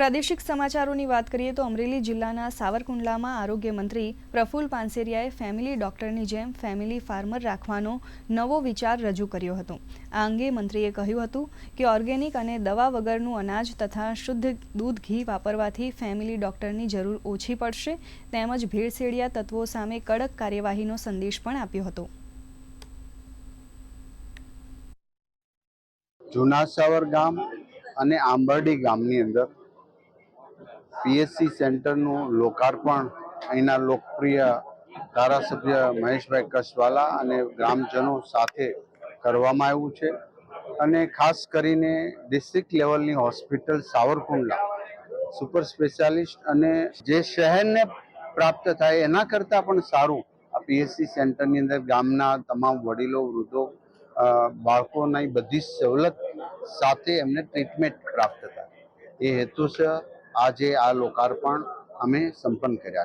પ્રાદેશિક સમાચારોની વાત કરીએ તો અમરેલી જિલ્લાના સાવરકુંડલામાં આરોગ્ય મંત્રી પ્રફુલ પાનસેરિયાએ ફેમિલી ડોક્ટરની જેમ ફેમિલી ફાર્મર રાખવાનો નવો વિચાર રજૂ કર્યો હતો। આ અંગે મંત્રીએ કહ્યું હતું કે ઓર્ગેનિક અને દવા વગરનું અનાજ તથા શુદ્ધ દૂધ ઘી વાપરવાથી ફેમિલી ડોક્ટરની જરૂર ઓછી પડશે તેમજ ભેળસેળિયા તત્વો સામે કડક કાર્યવાહીનો સંદેશ પણ આપ્યો હતો। જૂના સાવર ગામ અને આંબરડી ગામની અંદર પીએચસી સેન્ટરનું લોકાર્પણ અહીંના લોકપ્રિય ધારાસભ્ય મહેશભાઈ કસવાલા અને ગ્રામજનો સાથે કરવામાં આવ્યું છે અને ખાસ કરીને ડિસ્ટ્રિક્ટ લેવલની હોસ્પિટલ સાવરકુંડલા સુપર સ્પેશિયાલિસ્ટ અને જે શહેરને પ્રાપ્ત થાય એના કરતાં પણ સારું આ પીએચસી સેન્ટરની અંદર ગામના તમામ વડીલો વૃદ્ધો બાળકોની બધી સવલત સાથે એમને ટ્રીટમેન્ટ પ્રાપ્ત થાય એ હેતુસર આજે આ લોકાર્પણ અમે સંપન્ન કર્યા।